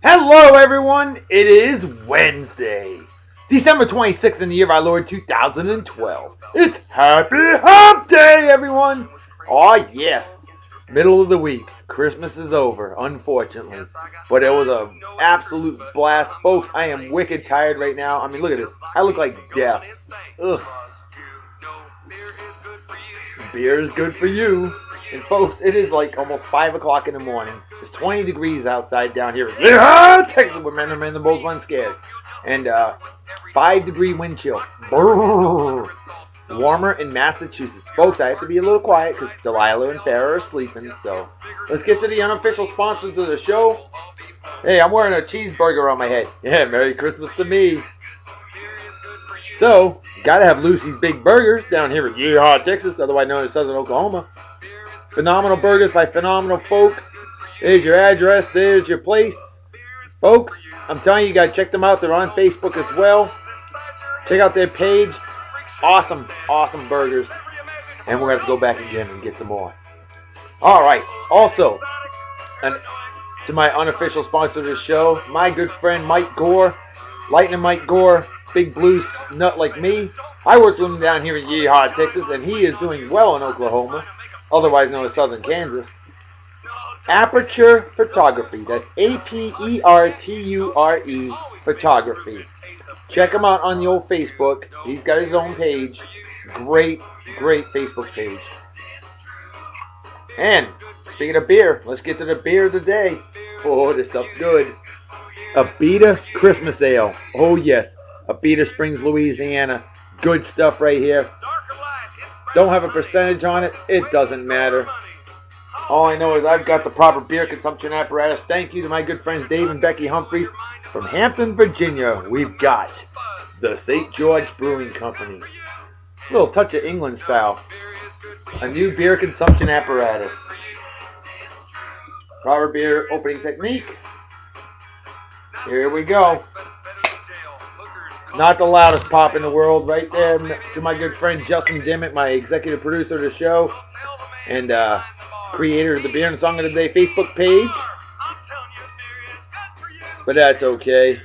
Hello, everyone. It is Wednesday, December 26th in the year of our Lord 2012. It's Happy Hump Day, everyone. Oh, yes. Middle of the week. Christmas is over, unfortunately. But it was an absolute blast. Folks, I am wicked tired right now. I mean, look at this. I look like death. Ugh. Beer is good for you. And folks, it is like almost 5 o'clock in the morning. It's 20 degrees outside down here. Texas, where men and the bulls run scared. And 5-degree wind chill. Brrr. Warmer in Massachusetts. Folks, I have to be a little quiet because Delilah and Farrah are sleeping. So let's get to the unofficial sponsors of the show. Hey, I'm wearing a cheeseburger on my head. Yeah, Merry Christmas to me. So, gotta have Lucy's Big Burgers down here in Yeehaw, Texas, otherwise known as Southern Oklahoma. Phenomenal burgers by phenomenal folks. There's your address. There's your place. Folks, I'm telling you, you got to check them out. They're on Facebook as well. Check out their page. Awesome, awesome burgers. And we're going to have to go back again and get some more. All right. Also, to my unofficial sponsor of the show, my good friend Mike Gore, Lightning Mike Gore, big blues nut like me. I worked with him down here in Yeehaw, Texas, and he is doing well in Oklahoma, otherwise known as Southern Kansas. Aperture Photography. That's Aperture Photography. Check him out on the old Facebook. He's got his own page. Great, great Facebook page. And speaking of beer, let's get to the beer of the day. Oh, this stuff's good. Abita Christmas Ale. Oh, yes. Abita Springs, Louisiana. Good stuff right here. Don't have a percentage on it. It doesn't matter. All I know is I've got the proper beer consumption apparatus. Thank you to my good friends Dave and Becky Humphreys from Hampton, Virginia. We've got the St. George Brewing Company. A little touch of England style. A new beer consumption apparatus. Proper beer opening technique. Here we go. Not the loudest pop in the world right there. To my good friend Justin Dimmitt, my executive producer of the show and creator of the Beer and Song of the Day Facebook page. But that's okay.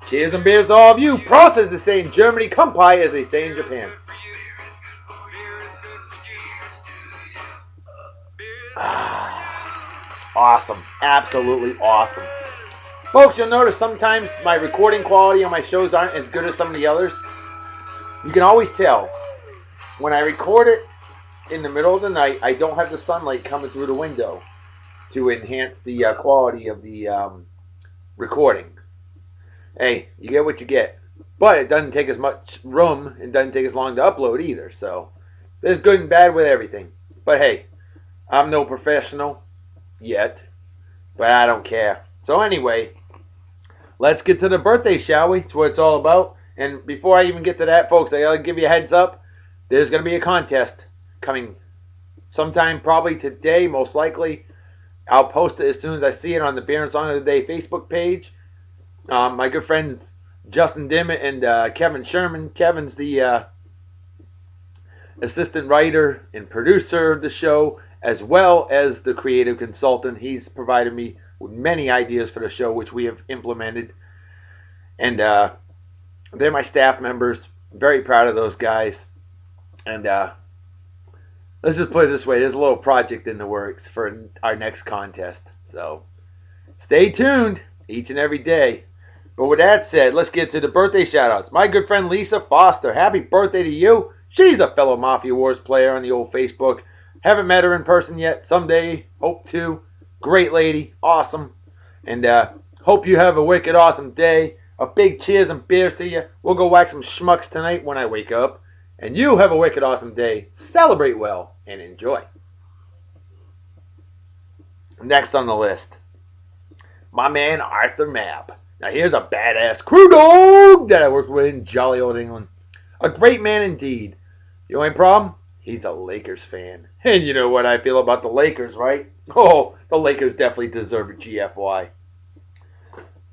Cheers and beers to all of you. Prost, as they say in Germany. Kampai, as they say in Japan. Awesome. Absolutely awesome. Folks, you'll notice sometimes my recording quality on my shows aren't as good as some of the others. You can always tell. When I record it in the middle of the night, I don't have the sunlight coming through the window to enhance the quality of the recording. Hey, you get what you get. But it doesn't take as much room. It doesn't take as long to upload either. So there's good and bad with everything. But hey, I'm no professional yet. But I don't care. So anyway, let's get to the birthday, shall we? It's what it's all about. And before I even get to that, folks, I got to give you a heads up. There's going to be a contest coming sometime probably today, most likely. I'll post it as soon as I see it on the Beer and Song of the Day Facebook page. My good friends Justin Dimmitt and Kevin Sherman. Kevin's the assistant writer and producer of the show, as well as the creative consultant. He's provided me with many ideas for the show, which we have implemented. And they're my staff members. Very proud of those guys. And let's just put it this way. There's a little project in the works for our next contest. So stay tuned each and every day. But with that said, let's get to the birthday shout-outs. My good friend Lisa Foster, happy birthday to you. She's a fellow Mafia Wars player on the old Facebook. Haven't met her in person yet. Someday, hope to. Great lady. Awesome. And hope you have a wicked awesome day. A big cheers and beers to you. We'll go whack some schmucks tonight when I wake up. And you have a wicked awesome day. Celebrate well and enjoy. Next on the list, my man Arthur Mapp. Now here's a badass crew dog that I worked with in jolly old England. A great man indeed. The only problem? He's a Lakers fan. And you know what I feel about the Lakers, right? Oh, the Lakers definitely deserve a GFY.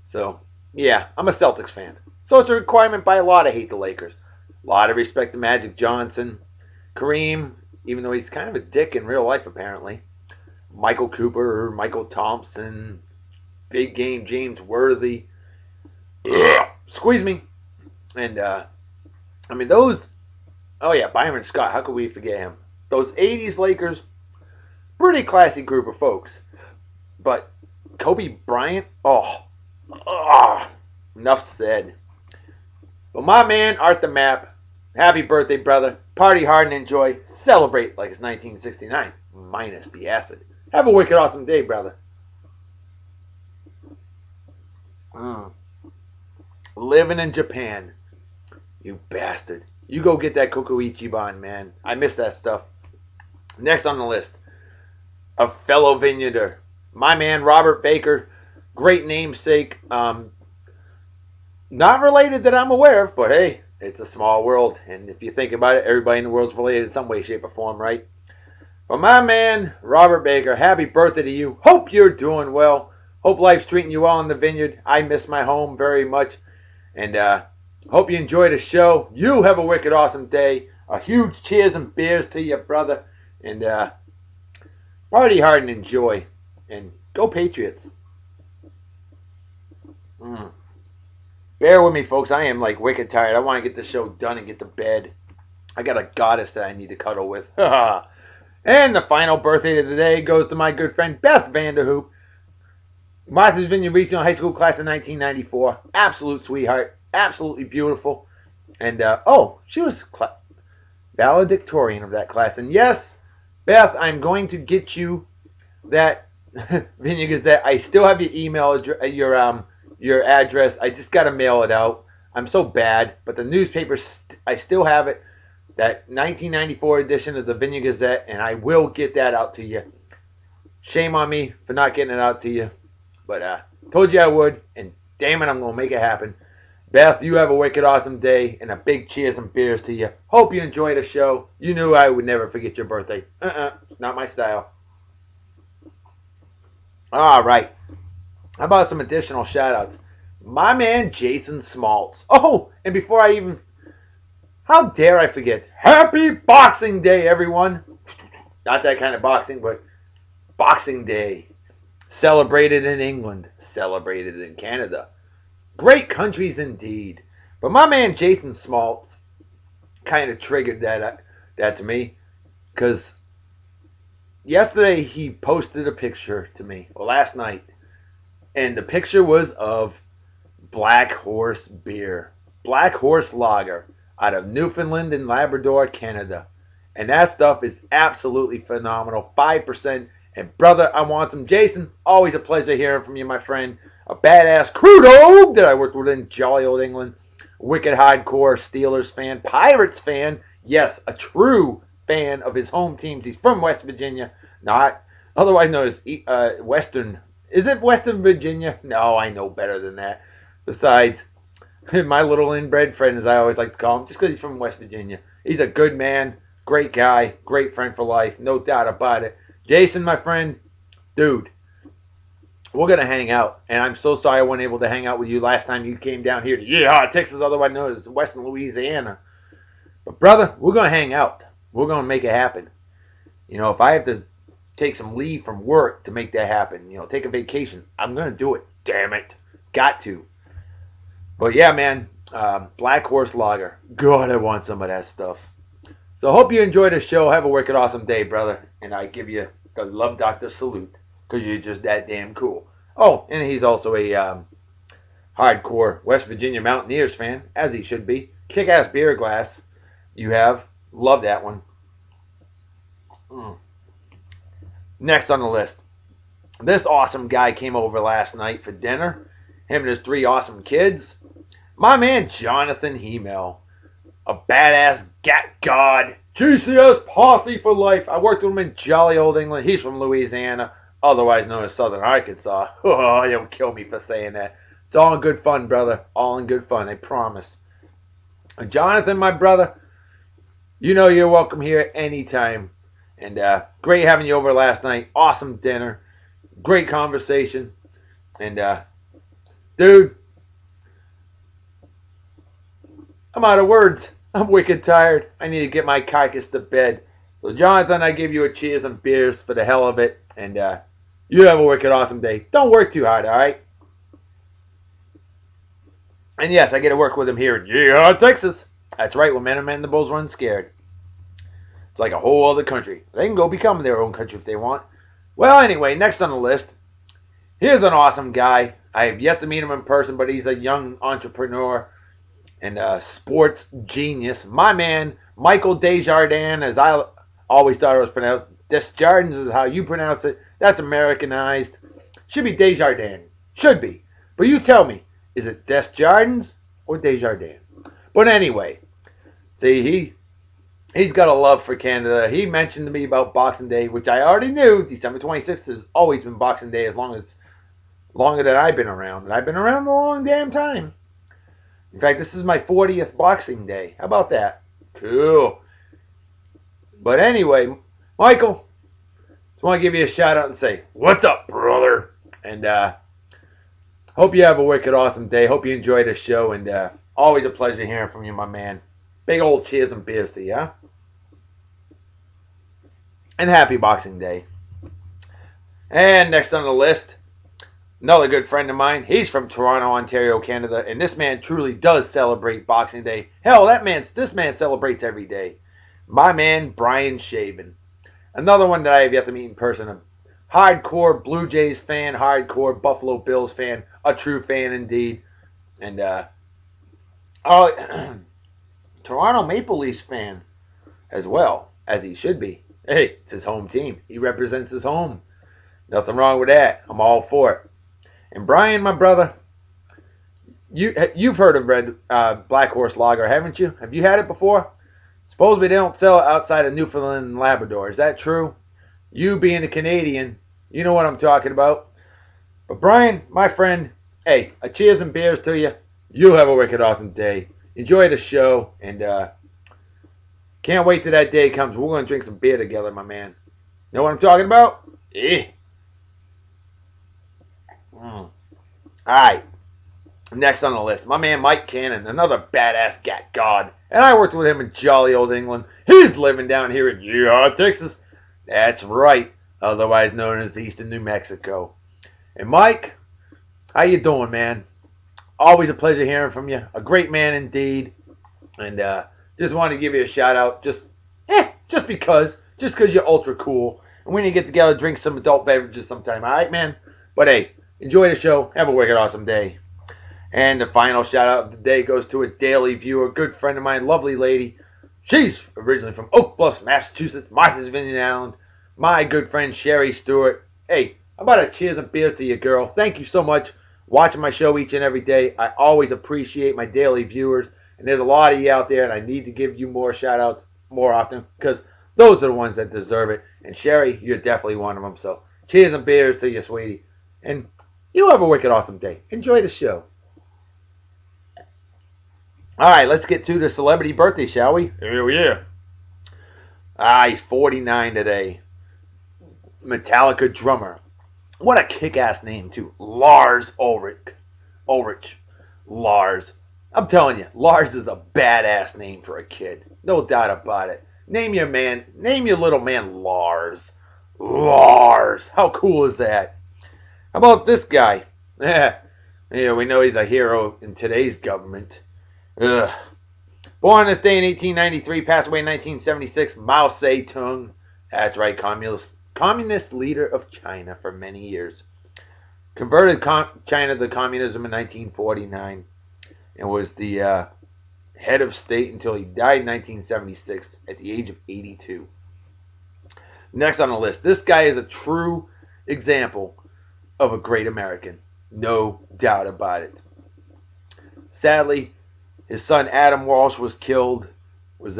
So, yeah, I'm a Celtics fan. So it's a requirement by law to hate the Lakers. A lot of respect to Magic Johnson, Kareem, even though he's kind of a dick in real life, apparently. Michael Cooper, Michael Thompson, Big Game James Worthy. Squeeze me. And, I mean, those. Oh, yeah, Byron Scott. How could we forget him? Those 80s Lakers, pretty classy group of folks. But Kobe Bryant, enough said. But my man, Art the Map, happy birthday, brother. Party hard and enjoy. Celebrate like it's 1969, minus the acid. Have a wicked awesome day, brother. Living in Japan. You bastard. You go get that Koko Ichiban, man. I miss that stuff. Next on the list, a fellow vineyarder. My man, Robert Baker. Great namesake. Not related that I'm aware of, but hey, it's a small world. And if you think about it, everybody in the world's related in some way, shape, or form, right? But my man, Robert Baker, happy birthday to you. Hope you're doing well. Hope life's treating you well in the vineyard. I miss my home very much. And hope you enjoy the show. You have a wicked awesome day. A huge cheers and beers to you, brother. And party hard and enjoy. And go Patriots. Bear with me, folks. I am like wicked tired. I want to get the show done and get to bed. I got a goddess that I need to cuddle with. And the final birthday of the day goes to my good friend Beth Vanderhoop. Martha's Vineyard Regional High School class of 1994. Absolute sweetheart. Absolutely beautiful. And, she was valedictorian of that class. And yes, Beth, I'm going to get you that Vineyard Gazette. I still have your email address, your address. I just got to mail it out. I'm so bad. But the newspaper, I still have it. That 1994 edition of the Vineyard Gazette. And I will get that out to you. Shame on me for not getting it out to you. But told you I would. And damn it, I'm going to make it happen. Beth, you have a wicked awesome day. And a big cheers and beers to you. Hope you enjoy the show. You knew I would never forget your birthday. It's not my style. All right. How about some additional shout-outs? My man, Jason Smaltz. Oh, and before I even... How dare I forget? Happy Boxing Day, everyone. Not that kind of boxing, but Boxing Day. Celebrated in England. Celebrated in Canada. Great countries indeed. But my man, Jason Smaltz, kind of triggered that to me. Because yesterday he posted a picture to me. Well, last night. And the picture was of Black Horse beer. Black Horse Lager out of Newfoundland and Labrador, Canada. And that stuff is absolutely phenomenal. 5%. And brother, I want some. Jason, always a pleasure hearing from you, my friend. A badass crew dog that I worked with in jolly old England. Wicked hardcore Steelers fan. Pirates fan. Yes, a true fan of his home teams. He's from West Virginia. Not otherwise known as Western. Is it Western Virginia? No, I know better than that. Besides, my little inbred friend, as I always like to call him, just because he's from West Virginia. He's a good man, great guy, great friend for life, no doubt about it. Jason, my friend, dude, we're going to hang out. And I'm so sorry I wasn't able to hang out with you last time you came down here to Texas, otherwise known as Western Louisiana. But brother, we're going to hang out. We're going to make it happen. You know, if I have to take some leave from work to make that happen, you know, take a vacation, I'm going to do it. Damn it. Got to. But yeah, man, Black Horse Lager. God, I want some of that stuff. So hope you enjoy the show. Have a wicked awesome day, brother. And I give you the Love Doctor salute because you're just that damn cool. Oh, and he's also a hardcore West Virginia Mountaineers fan, as he should be. Kick-ass beer glass you have. Love that one. Next on the list. This awesome guy came over last night for dinner. Him and his 3 awesome kids. My man, Jonathan Hemel. A badass god. GCS posse for life. I worked with him in jolly old England. He's from Louisiana, otherwise known as Southern Arkansas. Oh, don't kill me for saying that. It's all in good fun, brother. All in good fun, I promise. Jonathan, my brother, you know you're welcome here anytime. And great having you over last night. Awesome dinner. Great conversation. And, dude, I'm out of words. I'm wicked tired. I need to get my carcass to bed. So, Jonathan, I give you a cheers and beers for the hell of it. And you have a wicked awesome day. Don't work too hard, all right? And yes, I get to work with him here in Texas. That's right, when men and mandibles run scared. It's like a whole other country. They can go become their own country if they want. Well, anyway, next on the list, here's an awesome guy. I have yet to meet him in person, but he's a young entrepreneur and a sports genius. My man, Michael Desjardins, as I always thought it was pronounced. Desjardins is how you pronounce it. That's Americanized. Should be Desjardins. Should be. But you tell me, is it Desjardins or Desjardins? But anyway, see, he's got a love for Canada. He mentioned to me about Boxing Day, which I already knew. December 26th has always been Boxing Day longer than I've been around. And I've been around a long damn time. In fact, this is my 40th Boxing Day. How about that? Cool. But anyway, Michael, just want to give you a shout out and say, what's up, brother? And hope you have a wicked awesome day. Hope you enjoy the show. And always a pleasure hearing from you, my man. Big old cheers and beers to you, huh? And happy Boxing Day. And next on the list, another good friend of mine. He's from Toronto, Ontario, Canada. And this man truly does celebrate Boxing Day. Hell, this man celebrates every day. My man, Brian Shaven. Another one that I have yet to meet in person. A hardcore Blue Jays fan, hardcore Buffalo Bills fan. A true fan indeed. And, Toronto Maple Leafs fan as well, as he should be. Hey, it's his home team. He represents his home. Nothing wrong with that. I'm all for it. And Brian, my brother, you've heard of Black Horse Lager, haven't you? Have you had it before? Supposedly they don't sell it outside of Newfoundland and Labrador. Is that true? You being a Canadian, you know what I'm talking about. But Brian, my friend, hey, a cheers and beers to you. You have a wicked awesome day. Enjoy the show, and can't wait till that day comes. We're going to drink some beer together, my man. Know what I'm talking about? Yeah. All right. Next on the list, my man Mike Cannon, another badass gat god. And I worked with him in jolly old England. He's living down here in Texas. That's right, otherwise known as Eastern New Mexico. And Mike, how you doing, man? Always a pleasure hearing from you. A great man indeed. And just wanted to give you a shout out. Just because you're ultra cool. And we need to get together, drink some adult beverages sometime. All right, man? But hey, enjoy the show. Have a wicked awesome day. And the final shout out of the day goes to a daily viewer, good friend of mine, lovely lady. She's originally from Oak Bluffs, Massachusetts, Martha's Vineyard Island. My good friend Sherry Stewart. Hey, how about a cheers and beers to you, girl? Thank you so much. Watching my show each and every day. I always appreciate my daily viewers. And there's a lot of you out there, and I need to give you more shout outs more often because those are the ones that deserve it. And Sherry, you're definitely one of them. So cheers and beers to you, sweetie. And you have a wicked awesome day. Enjoy the show. All right, let's get to the celebrity birthday, shall we? Hell yeah. He's 49 today. Metallica drummer. What a kick-ass name, too. Lars Ulrich. Lars. I'm telling you, Lars is a badass name for a kid. No doubt about it. Name your little man Lars. Lars. How cool is that? How about this guy? Yeah, we know he's a hero in today's government. Ugh. Born this day in 1893, passed away in 1976, Mao Zedong. That's right, communist leader of China for many years. Converted China to communism in 1949 and was the head of state until he died in 1976 at the age of 82. Next on the list, this guy is a true example of a great American. No doubt about it. Sadly, his son Adam Walsh was killed, was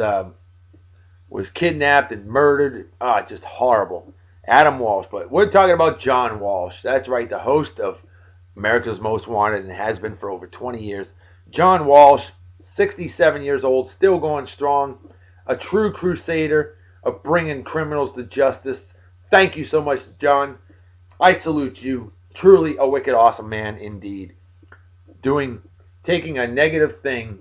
kidnapped and murdered. Just horrible. Adam Walsh, but we're talking about John Walsh. That's right, the host of America's Most Wanted and has been for over 20 years. John Walsh, 67 years old, still going strong. A true crusader of bringing criminals to justice. Thank you so much, John. I salute you. Truly a wicked awesome man indeed. Taking a negative thing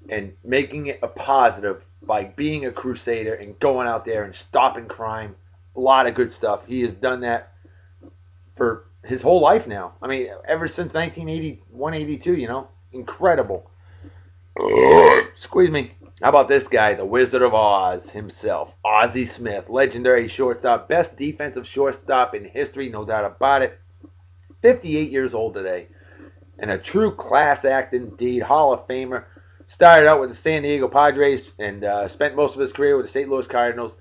and making it a positive by being a crusader and going out there and stopping crime. A lot of good stuff. He has done that for his whole life now. I mean, ever since 1981, 82, incredible. Squeeze me. How about this guy, the Wizard of Oz himself, Ozzie Smith, legendary shortstop, best defensive shortstop in history, no doubt about it. 58 years old today, and a true class act indeed, Hall of Famer. Started out with the San Diego Padres and spent most of his career with the St. Louis Cardinals,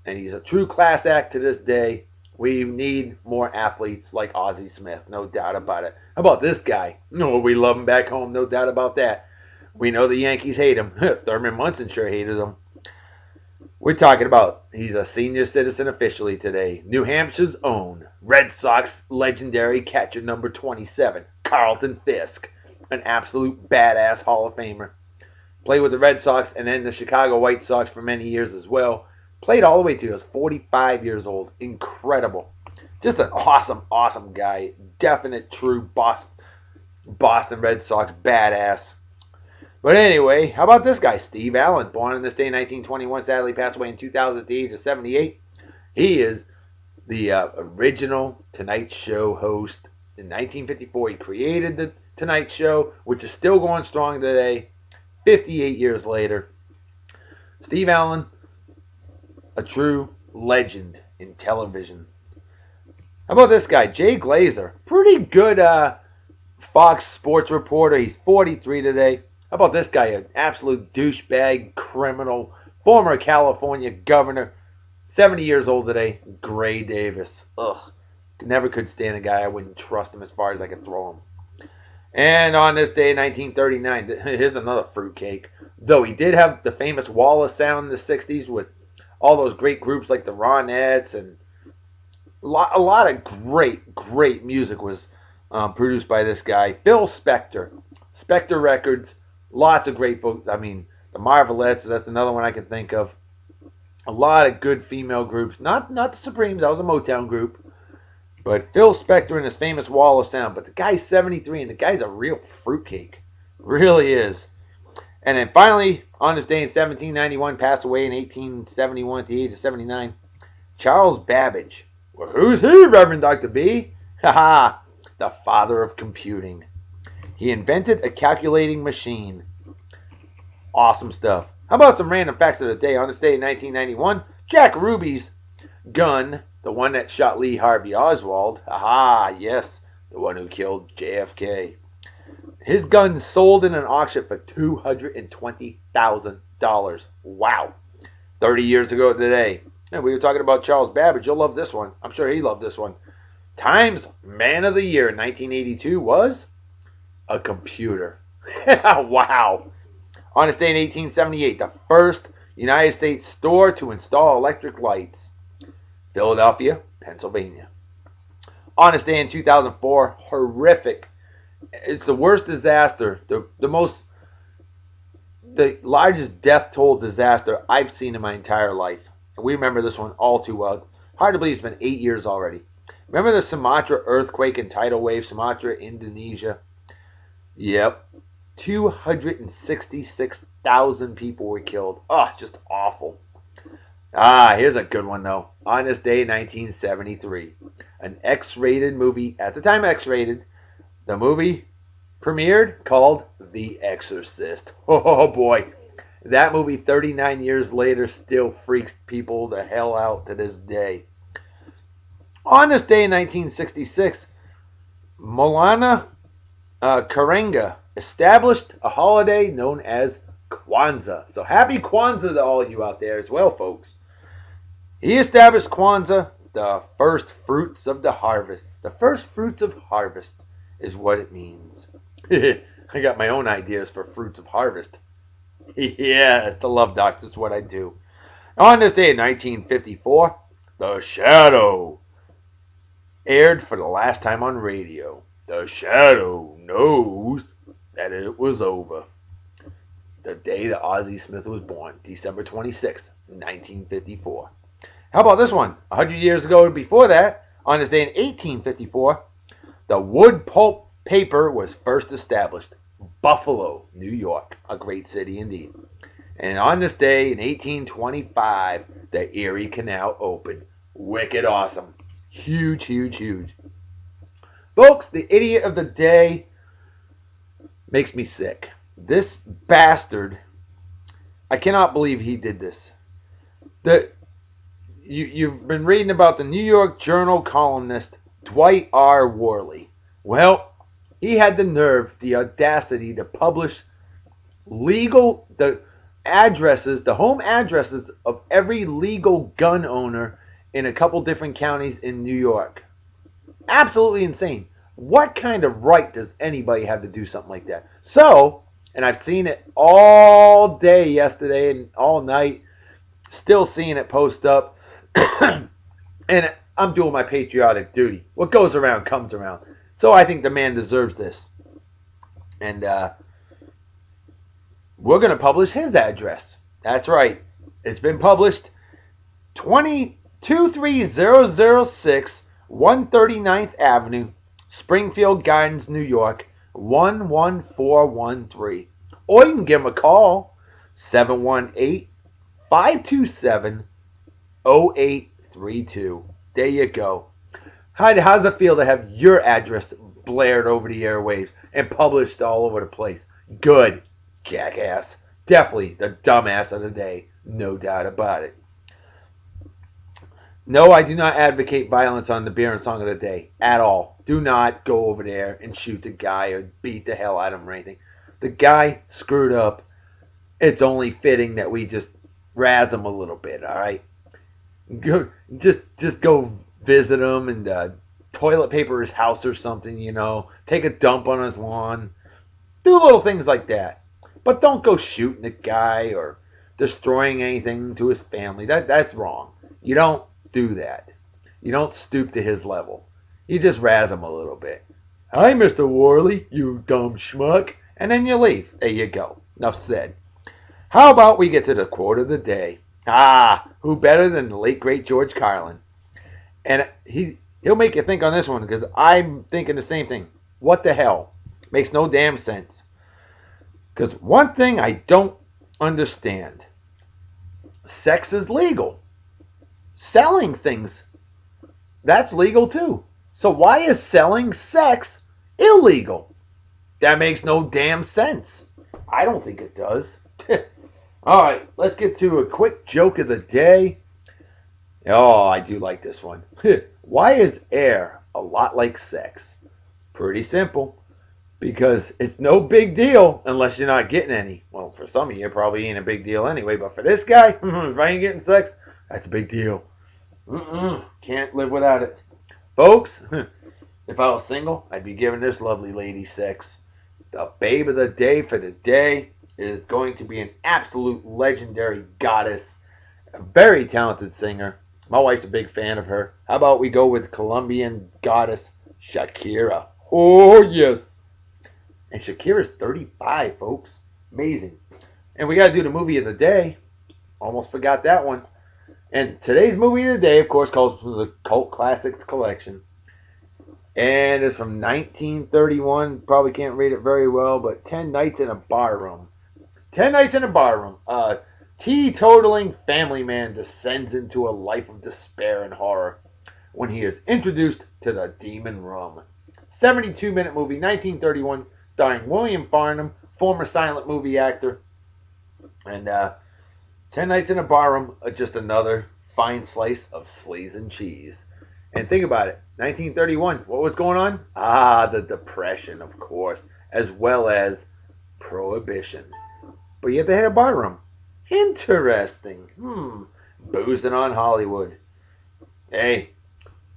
and he's a true class act to this day. We need more athletes like Ozzie Smith, no doubt about it. How about this guy? We love him back home, no doubt about that. We know the Yankees hate him. Thurman Munson sure hated him. We're talking about, he's a senior citizen officially today. New Hampshire's own Red Sox legendary catcher number 27, Carlton Fisk. An absolute badass Hall of Famer. Played with the Red Sox and then the Chicago White Sox for many years as well. Played all the way to he was 45 years old. Incredible. Just an awesome, awesome guy. Definite true Boston Red Sox badass. But anyway, how about this guy, Steve Allen, born on this day in 1921, sadly passed away in 2000 at the age of 78. He is the original Tonight Show host. In 1954, he created the Tonight Show, which is still going strong today, 58 years later. Steve Allen, a true legend in television. How about this guy, Jay Glazer, pretty good Fox sports reporter. He's 43 today. How about this guy, an absolute douchebag, criminal, former California governor, 70 years old today, Gray Davis. Ugh, never could stand a guy. I wouldn't trust him as far as I could throw him. And on this day, 1939, here's another fruitcake. Though he did have the famous Wall of Sound in the 60s with all those great groups like the Ronettes, and a lot of great music was produced by this guy, Phil Spector. Spector Records. Lots of great folks. I mean, the Marvelettes, that's another one I can think of. A lot of good female groups. Not the Supremes, that was a Motown group. But Phil Spector and his famous Wall of Sound. But the guy's 73, and the guy's a real fruitcake. Really is. And then finally, on this day in 1791, passed away in 1871 at the age of 79, Charles Babbage. Well, who's he, Reverend Dr. B? Haha, the father of computing. He invented a calculating machine. Awesome stuff. How about some random facts of the day? On this day in 1991, Jack Ruby's gun, the one that shot Lee Harvey Oswald, yes, the one who killed JFK. His gun sold in an auction for $220,000. Wow. 30 years ago today. And we were talking about Charles Babbage. You'll love this one. I'm sure he loved this one. Time's Man of the Year in 1982 was a computer. Wow. On this day in 1878, the first United States store to install electric lights. Philadelphia, Pennsylvania. On this day in 2004, horrific. It's the worst disaster, the largest death toll disaster I've seen in my entire life. And we remember this one all too well. Hard to believe it's been 8 years already. Remember the Sumatra earthquake and tidal wave, Sumatra, Indonesia? Yep. 266,000 people were killed. Oh, just awful. Here's a good one, though. On this day, 1973, an X-rated movie, at the time X-rated, the movie premiered called The Exorcist. Oh, boy. That movie, 39 years later, still freaks people the hell out to this day. On this day in 1966, Maulana Karenga established a holiday known as Kwanzaa. So happy Kwanzaa to all of you out there as well, folks. He established Kwanzaa, the first fruits of the harvest. The first fruits of harvest is what it means. I got my own ideas for fruits of harvest. Yeah, the Love Doctor is what I do. On this day in 1954, The Shadow aired for the last time on radio. The Shadow knows that it was over. The day that Ozzie Smith was born, December 26th, 1954. How about this one? 100 years ago before that, on this day in 1854, the wood pulp paper was first established. Buffalo, New York, a great city indeed. And on this day in 1825, the Erie Canal opened. Wicked awesome. Huge, huge, huge. Folks, the idiot of the day makes me sick. This bastard, I cannot believe he did this. You've been reading about the New York Journal columnist Dwight R. Worley. Well, he had the nerve, the audacity to publish the home addresses of every legal gun owner in a couple different counties in New York. Absolutely insane. What kind of right does anybody have to do something like that? So, and I've seen it all day yesterday and all night, still seeing it post up, and I'm doing my patriotic duty. What goes around comes around. So I think the man deserves this. And we're going to publish his address. That's right. It's been published. 23006 139th Avenue, Springfield Gardens, New York, 11413. Or you can give him a call, 718-527-0832. There you go. How does it feel to have your address blared over the airwaves and published all over the place? Good, jackass. Definitely the dumbass of the day. No doubt about it. No, I do not advocate violence on the Beer and Song of the Day at all. Do not go over there and shoot the guy or beat the hell out of him or anything. The guy screwed up. It's only fitting that we just razz him a little bit, all right? Just go visit him and toilet paper his house or something, Take a dump on his lawn. Do little things like that. But don't go shooting the guy or destroying anything to his family. That's wrong. You don't do that. You don't stoop to his level. You just razz him a little bit. Hi, Mr. Worley, you dumb schmuck. And then you leave. There you go. Enough said. How about we get to the quote of the day? Who better than the late, great George Carlin? And he'll make you think on this one because I'm thinking the same thing. What the hell? Makes no damn sense. Because one thing I don't understand. Sex is legal. Selling things, that's legal too. So why is selling sex illegal? That makes no damn sense. I don't think it does. All right, let's get to a quick joke of the day. Oh, I do like this one. Why is air a lot like sex? Pretty simple. Because it's no big deal unless you're not getting any. Well, for some of you, it probably ain't a big deal anyway. But for this guy, if I ain't getting sex, that's a big deal. Can't live without it. Folks, if I was single, I'd be giving this lovely lady sex. The babe of the day for the day is going to be an absolute legendary goddess. A very talented singer. My wife's a big fan of her. How about we go with Colombian goddess Shakira? Oh, yes. And Shakira's 35, folks. Amazing. And we got to do the movie of the day. Almost forgot that one. And today's movie of the day, of course, comes from the Cult Classics collection. And it's from 1931. Probably can't read it very well, but 10 Nights in a Barroom. 10 Nights in a Barroom. A teetotaling family man descends into a life of despair and horror when he is introduced to the demon room. 72-minute movie, 1931. Starring William Farnham, former silent movie actor. And 10 Nights in a Barroom, just another fine slice of sleaze and cheese. And think about it, 1931, what was going on? The Depression, of course, as well as Prohibition. But yet they had a barroom. Interesting. Boozing on Hollywood. Hey,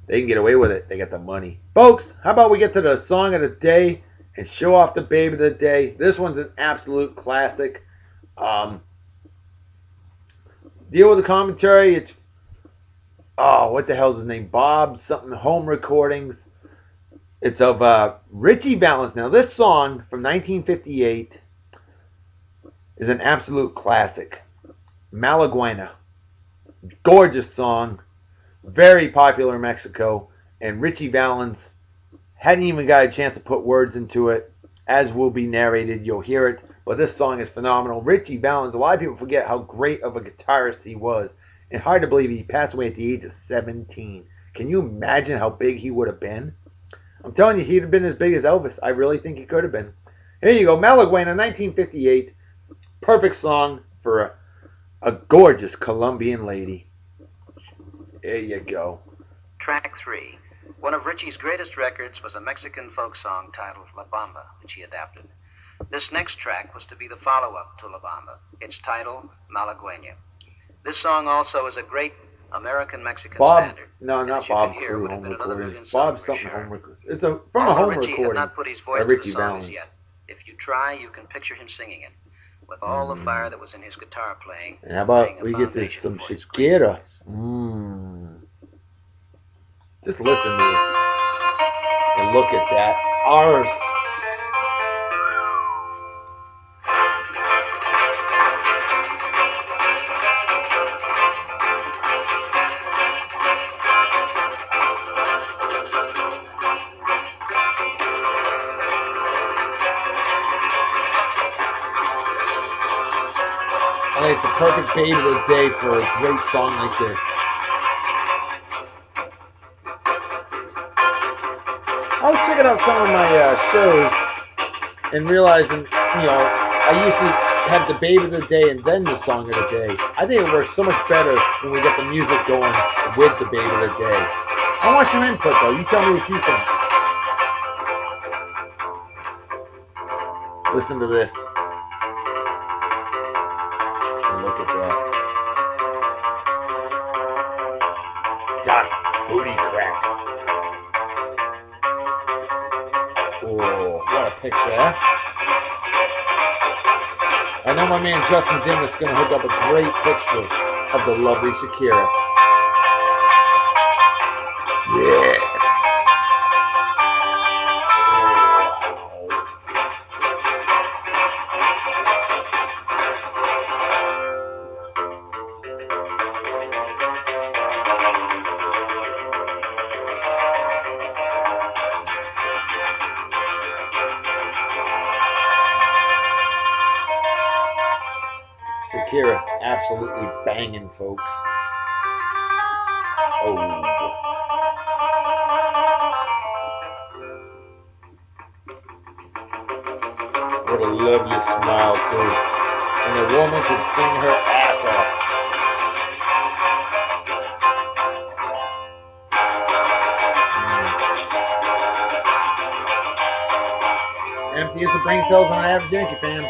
they can get away with it. They got the money. Folks, how about we get to the song of the day and show off the babe of the day. This one's an absolute classic. Deal with the commentary. It's, what the hell's his name? Bob something home recordings. It's of Ritchie Valens. Now, this song from 1958 is an absolute classic. Malagueña. Gorgeous song. Very popular in Mexico. And Ritchie Valens hadn't even got a chance to put words into it. as will be narrated. You'll hear it, but this song is phenomenal. Ritchie Valens, a lot of people forget how great of a guitarist he was, and hard to believe he passed away at the age of 17. Can you imagine how big he would have been? I'm telling you, he'd have been as big as Elvis. I really think he could have been. Here you go, Malagueña, 1958. Perfect song for a gorgeous Colombian lady. There you go. Track 3. One of Ritchie's greatest records was a Mexican folk song titled La Bamba, which he adapted. This next track was to be the follow-up to La Bamba. Its title, Malagueña. This song also is a great American-Mexican standard. No, not Bob Crew home recordings. Bob something sure. Home recording. It's from a home Ritchie recording. had not put his voice by to Ritchie the song Valens. as yet. If you try, you can picture him singing it, with all the fire that was in his guitar playing. And how about we get to some Shakira? Just listen to this. And look at that. Ours. I think it's the perfect bait of the day for a great song like this. I was checking out some of my shows and realizing, I used to have the bait of the day and then the song of the day. I think it works so much better when we get the music going with the bait of the day. I want your input, though. You tell me what you think. Listen to this. And look at that. Das booty crack. Oh, what a picture. I know my man Justin Dimmitt's going to hook up a great picture of the lovely Shakira. Yeah. Shakira, absolutely banging, folks. Oh. What a lovely smile, too. And the woman can sing her ass off. Empty as the brain cells on an average Yankee fan.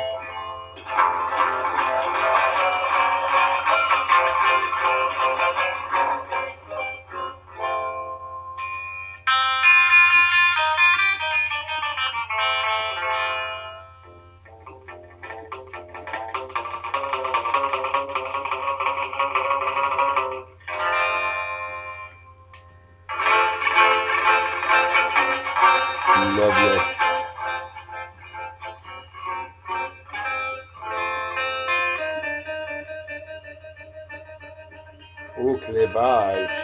Lovely. Au clébage.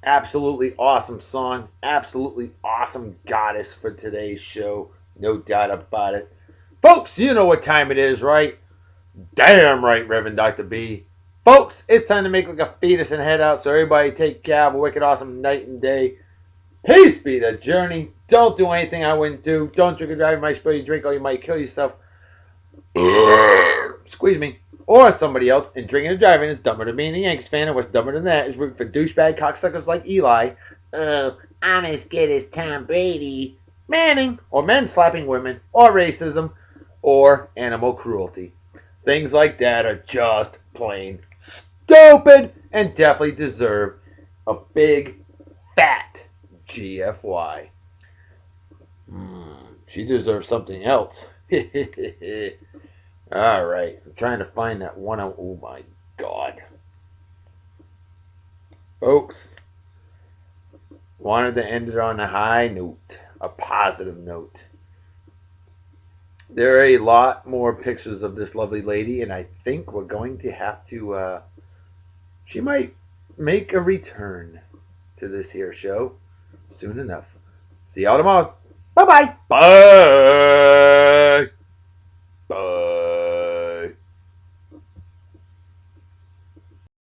Absolutely awesome song. Absolutely awesome goddess for today's show. No doubt about it. Folks, you know what time it is, right? Damn right, Reverend Dr. B. Folks, it's time to make like a fetus and head out, so everybody take care. Have a wicked awesome night and day. Peace be the journey. Don't do anything I wouldn't do. Don't drink or drive. You might spill your drink or you might kill yourself. Squeeze me. Or somebody else. And drinking and driving is dumber than being a Yankees fan. And what's dumber than that is rooting for douchebag cocksuckers like Eli. I'm as good as Tom Brady. Manning. Or men slapping women. Or racism. Or animal cruelty. Things like that are just plain stupid and definitely deserve a big, fat GFY. She deserves something else. Alright, I'm trying to find that one. Oh my God. Folks, wanted to end it on a high note, a positive note. There are a lot more pictures of this lovely lady, and I think we're going to have to she might make a return to this here show soon enough. See y'all tomorrow. Bye-bye. Bye.